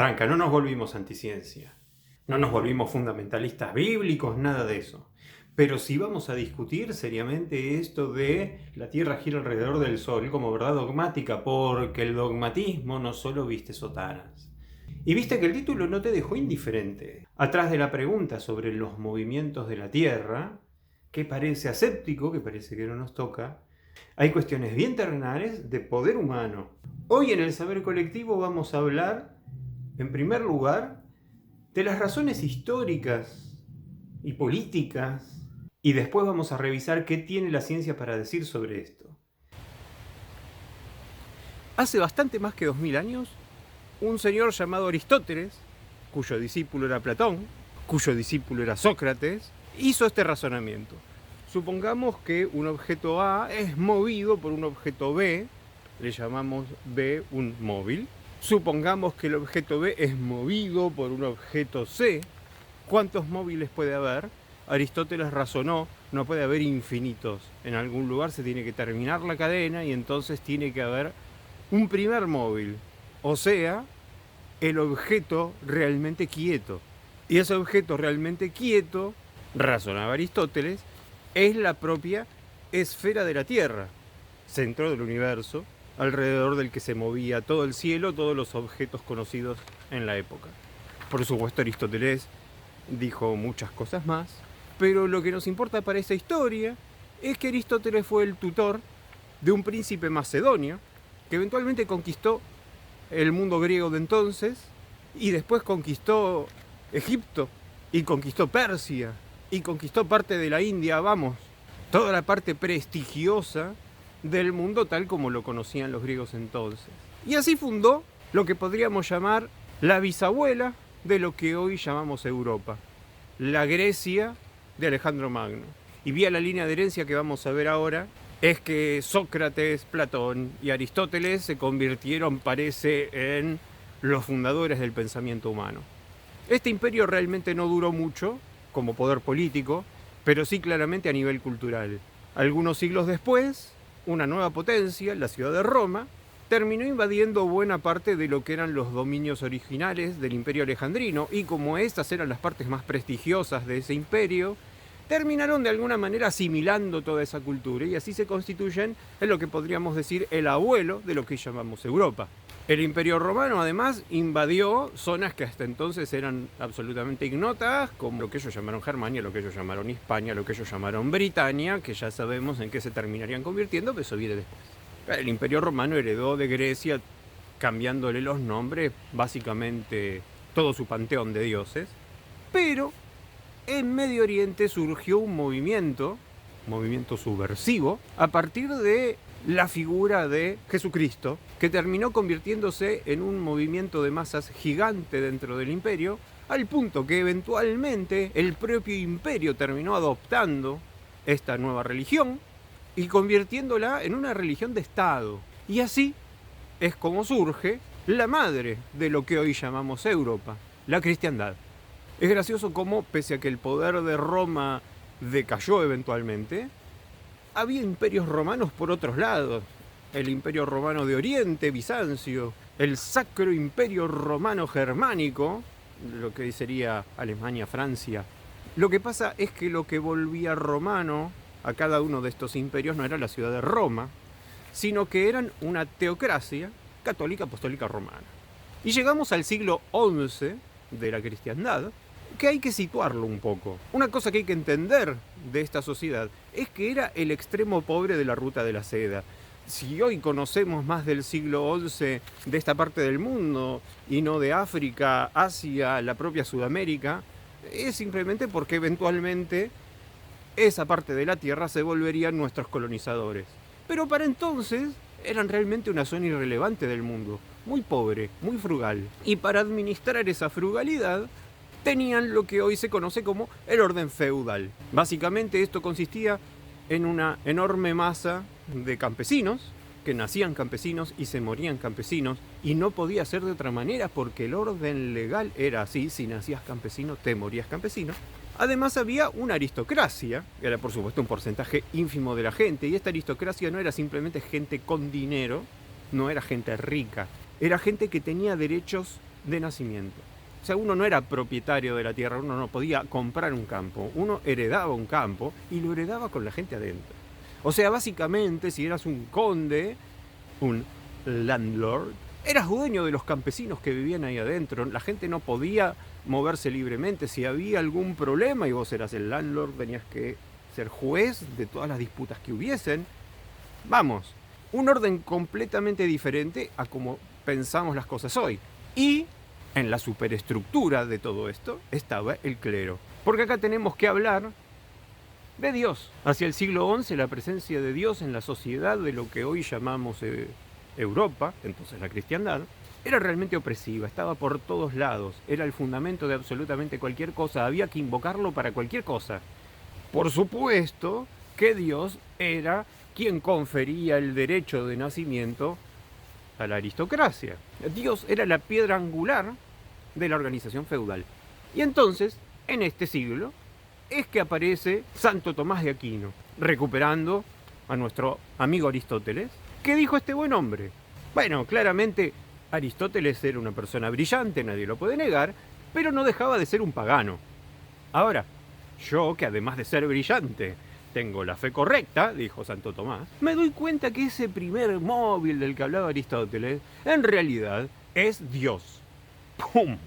Tranca, no nos volvimos anticiencia, no nos volvimos fundamentalistas bíblicos, nada de eso. Pero si vamos a discutir seriamente esto de la Tierra gira alrededor del Sol como verdad dogmática, porque el dogmatismo no solo viste sotanas. Y viste que el título no te dejó indiferente. Atrás de la pregunta sobre los movimientos de la Tierra, que parece aséptico, que parece que no nos toca, hay cuestiones bien terrenales de poder humano. Hoy en el saber colectivo vamos a hablar, en primer lugar, de las razones históricas y políticas, y después vamos a revisar qué tiene la ciencia para decir sobre esto. Hace bastante más que 2000 años, un señor llamado Aristóteles, cuyo discípulo era Platón, cuyo discípulo era Sócrates, hizo este razonamiento. Supongamos que un objeto A es movido por un objeto B, le llamamos B un móvil. Supongamos que el objeto B es movido por un objeto C. ¿Cuántos móviles puede haber? Aristóteles razonó, no puede haber infinitos. En algún lugar se tiene que terminar la cadena y entonces tiene que haber un primer móvil. O sea, el objeto realmente quieto. Y ese objeto realmente quieto, razonaba Aristóteles, es la propia esfera de la Tierra, centro del universo, alrededor del que se movía todo el cielo, todos los objetos conocidos en la época. Por supuesto, Aristóteles dijo muchas cosas más, pero lo que nos importa para esta historia es que Aristóteles fue el tutor de un príncipe macedonio que eventualmente conquistó el mundo griego de entonces y después conquistó Egipto y conquistó Persia y conquistó parte de la India, vamos, toda la parte prestigiosa del mundo tal como lo conocían los griegos entonces. Y así fundó lo que podríamos llamar la bisabuela de lo que hoy llamamos Europa, la Grecia de Alejandro Magno. Y vía la línea de herencia que vamos a ver ahora, es que Sócrates, Platón y Aristóteles se convirtieron, parece, en los fundadores del pensamiento humano. Este imperio realmente no duró mucho como poder político, pero sí claramente a nivel cultural. Algunos siglos después, una nueva potencia, la ciudad de Roma, terminó invadiendo buena parte de lo que eran los dominios originales del imperio alejandrino, y como estas eran las partes más prestigiosas de ese imperio, terminaron de alguna manera asimilando toda esa cultura y así se constituyen en lo que podríamos decir el abuelo de lo que llamamos Europa. El Imperio Romano además invadió zonas que hasta entonces eran absolutamente ignotas, como lo que ellos llamaron Germania, lo que ellos llamaron Hispania, lo que ellos llamaron Britania, que ya sabemos en qué se terminarían convirtiendo, pero eso viene después. El Imperio Romano heredó de Grecia, cambiándole los nombres, básicamente todo su panteón de dioses, pero en Medio Oriente surgió un movimiento subversivo, a partir de la figura de Jesucristo, que terminó convirtiéndose en un movimiento de masas gigante dentro del imperio, al punto que eventualmente el propio imperio terminó adoptando esta nueva religión y convirtiéndola en una religión de Estado. Y así es como surge la madre de lo que hoy llamamos Europa, la cristiandad. Es gracioso cómo, pese a que el poder de Roma decayó eventualmente, había imperios romanos por otros lados. El Imperio Romano de Oriente, Bizancio, el Sacro Imperio Romano Germánico, lo que sería Alemania, Francia. Lo que pasa es que lo que volvía romano a cada uno de estos imperios no era la ciudad de Roma, sino que eran una teocracia católica apostólica romana. Y llegamos al siglo XI de la cristiandad, que hay que situarlo un poco. Una cosa que hay que entender de esta sociedad es que era el extremo pobre de la ruta de la seda. Si hoy conocemos más del siglo XI de esta parte del mundo y no de África, Asia, la propia Sudamérica, es simplemente porque eventualmente esa parte de la tierra se volverían nuestros colonizadores. Pero para entonces eran realmente una zona irrelevante del mundo, muy pobre, muy frugal. Y para administrar esa frugalidad tenían lo que hoy se conoce como el orden feudal. Básicamente esto consistía en una enorme masa de campesinos, que nacían campesinos y se morían campesinos, y no podía ser de otra manera porque el orden legal era así: si nacías campesino, te morías campesino. Además había una aristocracia, que era por supuesto un porcentaje ínfimo de la gente, y esta aristocracia no era simplemente gente con dinero, no era gente rica, era gente que tenía derechos de nacimiento. O sea, uno no era propietario de la tierra, uno no podía comprar un campo, uno heredaba un campo y lo heredaba con la gente adentro. O sea, básicamente, si eras un conde, un landlord, eras dueño de los campesinos que vivían ahí adentro. La gente no podía moverse libremente. Si había algún problema y vos eras el landlord, tenías que ser juez de todas las disputas que hubiesen. Vamos, un orden completamente diferente a como pensamos las cosas hoy. Y en la superestructura de todo esto estaba el clero. Porque acá tenemos que hablar de Dios. Hacia el siglo XI, la presencia de Dios en la sociedad de lo que hoy llamamos Europa, entonces la cristiandad, era realmente opresiva, estaba por todos lados, era el fundamento de absolutamente cualquier cosa, había que invocarlo para cualquier cosa. Por supuesto que Dios era quien confería el derecho de nacimiento a la aristocracia. Dios era la piedra angular de la organización feudal. Y entonces, en este siglo, es que aparece Santo Tomás de Aquino, recuperando a nuestro amigo Aristóteles. ¿Qué dijo este buen hombre? Bueno, claramente Aristóteles era una persona brillante, nadie lo puede negar, pero no dejaba de ser un pagano. Ahora, yo, que además de ser brillante, tengo la fe correcta, dijo Santo Tomás, me doy cuenta que ese primer móvil del que hablaba Aristóteles, en realidad es Dios. ¡Pum!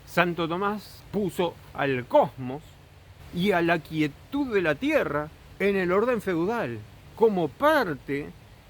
Santo Tomás puso al cosmos y a la quietud de la tierra en el orden feudal, como parte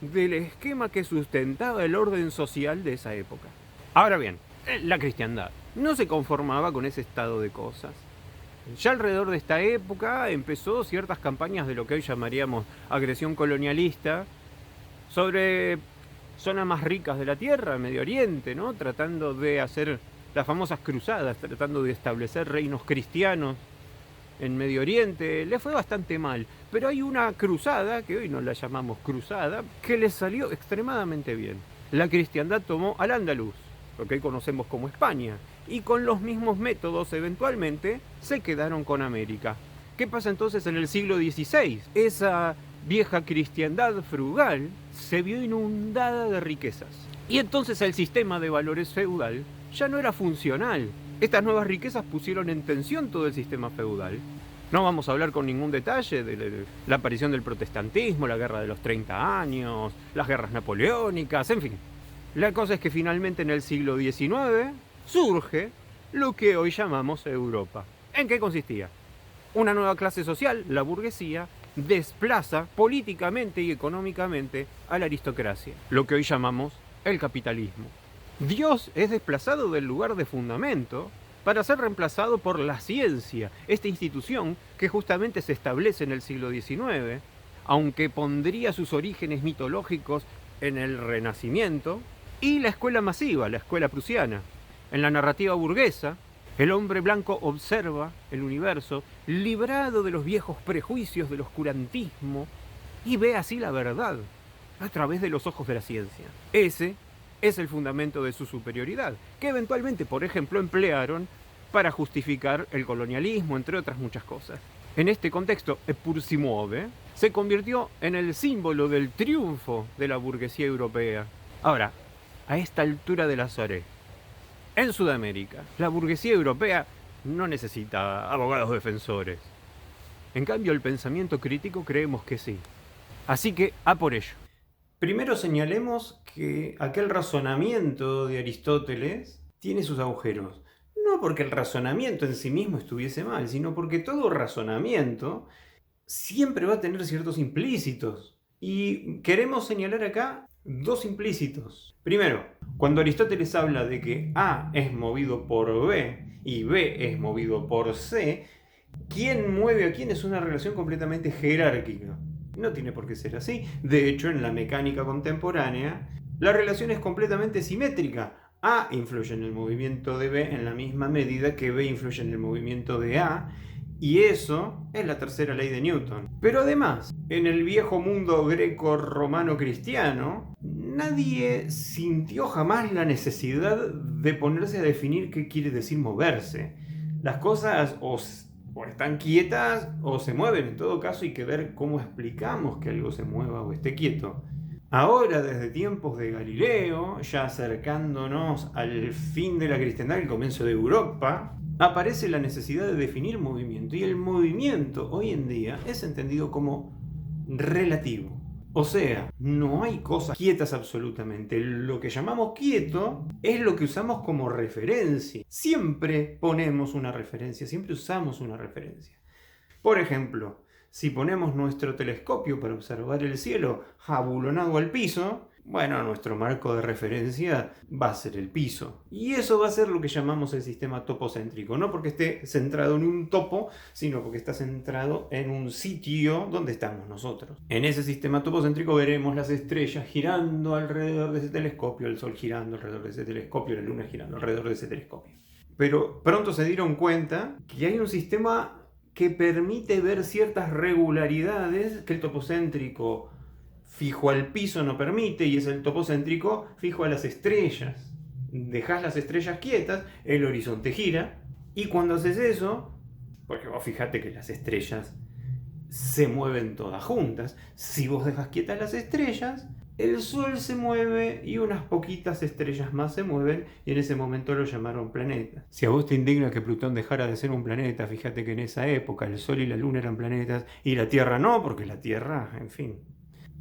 del esquema que sustentaba el orden social de esa época. Ahora bien, la cristiandad no se conformaba con ese estado de cosas. Ya alrededor de esta época empezó ciertas campañas de lo que hoy llamaríamos agresión colonialista sobre zonas más ricas de la tierra, Medio Oriente, ¿no? Tratando de hacer las famosas cruzadas, tratando de establecer reinos cristianos en Medio Oriente. Le fue bastante mal, pero hay una cruzada, que hoy no la llamamos cruzada, que le salió extremadamente bien. La cristiandad tomó al Andaluz, lo que hoy conocemos como España, y con los mismos métodos eventualmente se quedaron con América. ¿Qué pasa entonces en el siglo XVI? Esa vieja cristiandad frugal se vio inundada de riquezas. Y entonces el sistema de valores feudal ya no era funcional. Estas nuevas riquezas pusieron en tensión todo el sistema feudal. No vamos a hablar con ningún detalle de la aparición del protestantismo, la guerra de los 30 años, las guerras napoleónicas, en fin. La cosa es que finalmente en el siglo XIX surge lo que hoy llamamos Europa. ¿En qué consistía? Una nueva clase social, la burguesía, desplaza políticamente y económicamente a la aristocracia, lo que hoy llamamos el capitalismo. Dios es desplazado del lugar de fundamento para ser reemplazado por la ciencia, esta institución que justamente se establece en el siglo XIX, aunque pondría sus orígenes mitológicos en el Renacimiento, y la escuela masiva, la escuela prusiana. En la narrativa burguesa, el hombre blanco observa el universo librado de los viejos prejuicios del oscurantismo y ve así la verdad a través de los ojos de la ciencia. Ese es el fundamento de su superioridad, que eventualmente, por ejemplo, emplearon para justificar el colonialismo, entre otras muchas cosas. En este contexto, Pur si muove se convirtió en el símbolo del triunfo de la burguesía europea. Ahora, a esta altura de la Soré, en Sudamérica, la burguesía europea no necesita abogados defensores. En cambio, el pensamiento crítico creemos que sí. Así que, a por ello. Primero señalemos que aquel razonamiento de Aristóteles tiene sus agujeros. No porque el razonamiento en sí mismo estuviese mal, sino porque todo razonamiento siempre va a tener ciertos implícitos. Y queremos señalar acá dos implícitos. Primero, cuando Aristóteles habla de que A es movido por B y B es movido por C, ¿quién mueve a quién? Es una relación completamente jerárquica. No tiene por qué ser así. De hecho, en la mecánica contemporánea, la relación es completamente simétrica. A influye en el movimiento de B en la misma medida que B influye en el movimiento de A, y eso es la tercera ley de Newton. Pero además, en el viejo mundo greco-romano cristiano, nadie sintió jamás la necesidad de ponerse a definir qué quiere decir moverse. Las cosas o están quietas o se mueven. En todo caso, hay que ver cómo explicamos que algo se mueva o esté quieto. Ahora, desde tiempos de Galileo, ya acercándonos al fin de la cristiandad, el comienzo de Europa, aparece la necesidad de definir movimiento. Y el movimiento hoy en día es entendido como relativo. O sea, no hay cosas quietas absolutamente. Lo que llamamos quieto es lo que usamos como referencia. Siempre ponemos una referencia, siempre usamos una referencia. Por ejemplo, si ponemos nuestro telescopio para observar el cielo abulonado al piso, bueno, nuestro marco de referencia va a ser el piso. Y eso va a ser lo que llamamos el sistema topocéntrico. No porque esté centrado en un topo, sino porque está centrado en un sitio donde estamos nosotros. En ese sistema topocéntrico veremos las estrellas girando alrededor de ese telescopio, el Sol girando alrededor de ese telescopio, la Luna girando alrededor de ese telescopio. Pero pronto se dieron cuenta que hay un sistema que permite ver ciertas regularidades que el topocéntrico fijo al piso no permite, y es el topocéntrico fijo a las estrellas. Dejas las estrellas quietas, el horizonte gira, y cuando haces eso, porque vos fíjate que las estrellas se mueven todas juntas, si vos dejas quietas las estrellas, el Sol se mueve y unas poquitas estrellas más se mueven, y en ese momento lo llamaron planeta. Si a vos te indigna que Plutón dejara de ser un planeta, fíjate que en esa época el Sol y la Luna eran planetas y la Tierra no, porque la Tierra, en fin.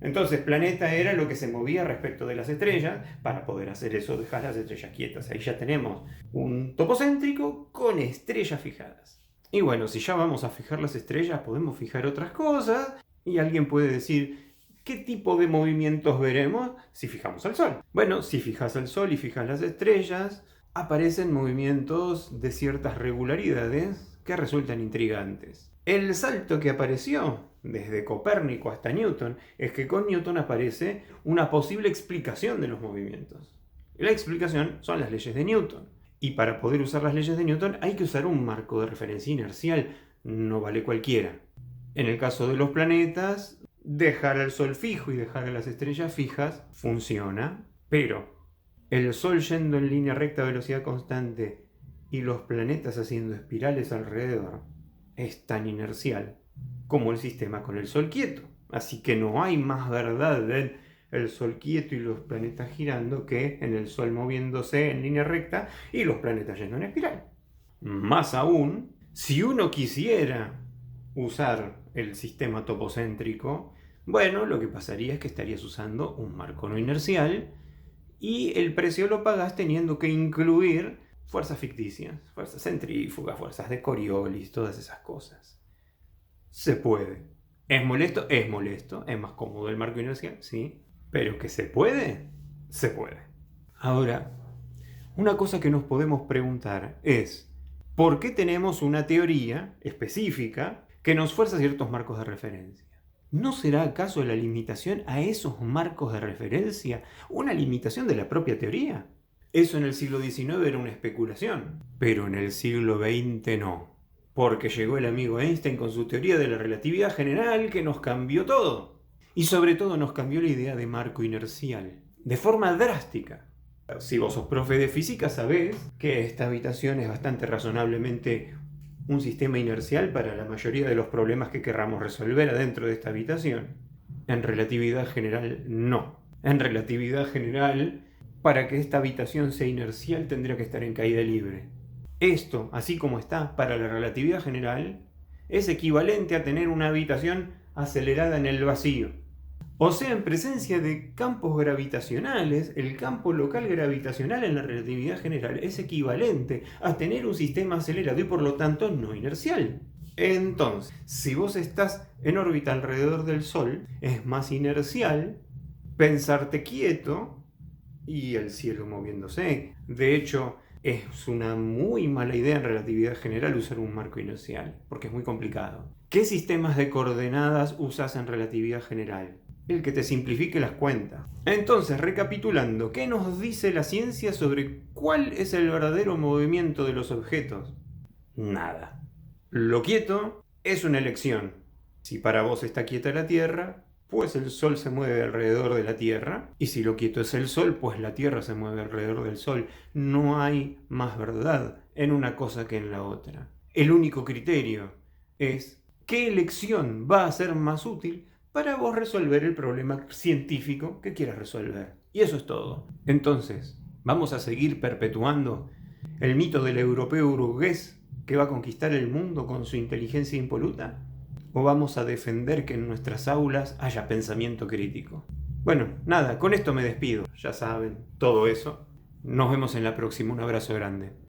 Entonces planeta era lo que se movía respecto de las estrellas. Para poder hacer eso, dejar las estrellas quietas. Ahí ya tenemos un topocéntrico con estrellas fijadas. Y bueno, si ya vamos a fijar las estrellas, podemos fijar otras cosas, y alguien puede decir: ¿qué tipo de movimientos veremos si fijamos al Sol? Bueno, si fijas al Sol y fijas las estrellas, aparecen movimientos de ciertas regularidades que resultan intrigantes. El salto que apareció desde Copérnico hasta Newton es que con Newton aparece una posible explicación de los movimientos. La explicación son las leyes de Newton. Y para poder usar las leyes de Newton hay que usar un marco de referencia inercial, no vale cualquiera. En el caso de los planetas, dejar al Sol fijo y dejar a las estrellas fijas funciona, pero el Sol yendo en línea recta a velocidad constante y los planetas haciendo espirales alrededor es tan inercial como el sistema con el Sol quieto. Así que no hay más verdad en el Sol quieto y los planetas girando que en el Sol moviéndose en línea recta y los planetas yendo en espiral. Más aún, si uno quisiera usar el sistema topocéntrico, bueno, lo que pasaría es que estarías usando un marco no inercial, y el precio lo pagás teniendo que incluir fuerzas ficticias, fuerzas centrífugas, fuerzas de Coriolis, todas esas cosas. Se puede. ¿Es molesto? Es molesto. ¿Es más cómodo el marco inercial? Sí. Pero que se puede, se puede. Ahora, una cosa que nos podemos preguntar es: ¿por qué tenemos una teoría específica que nos fuerza ciertos marcos de referencia? ¿No será acaso la limitación a esos marcos de referencia una limitación de la propia teoría? Eso en el siglo XIX era una especulación, pero en el siglo XX no. Porque llegó el amigo Einstein con su teoría de la relatividad general, que nos cambió todo. Y sobre todo nos cambió la idea de marco inercial, de forma drástica. Si vos sos profe de física, sabés que esta habitación es bastante razonablemente un sistema inercial para la mayoría de los problemas que querramos resolver adentro de esta habitación. En relatividad general, no. En relatividad general, para que esta habitación sea inercial, tendría que estar en caída libre. Esto, así como está para la relatividad general, es equivalente a tener una habitación acelerada en el vacío. O sea, en presencia de campos gravitacionales, el campo local gravitacional en la relatividad general es equivalente a tener un sistema acelerado y por lo tanto no inercial. Entonces, si vos estás en órbita alrededor del Sol, es más inercial pensarte quieto y el cielo moviéndose. De hecho, es una muy mala idea en relatividad general usar un marco inercial, porque es muy complicado. ¿Qué sistemas de coordenadas usas en relatividad general? El que te simplifique las cuentas. Entonces, recapitulando, ¿qué nos dice la ciencia sobre cuál es el verdadero movimiento de los objetos? Nada. Lo quieto es una elección. Si para vos está quieta la Tierra, pues el Sol se mueve alrededor de la Tierra, y si lo quieto es el Sol, pues la Tierra se mueve alrededor del Sol. No hay más verdad en una cosa que en la otra. El único criterio es qué elección va a ser más útil para vos resolver el problema científico que quieras resolver. Y eso es todo. Entonces, ¿vamos a seguir perpetuando el mito del europeo burgués que va a conquistar el mundo con su inteligencia impoluta? ¿O vamos a defender que en nuestras aulas haya pensamiento crítico? Bueno, nada, con esto me despido. Ya saben, todo eso. Nos vemos en la próxima. Un abrazo grande.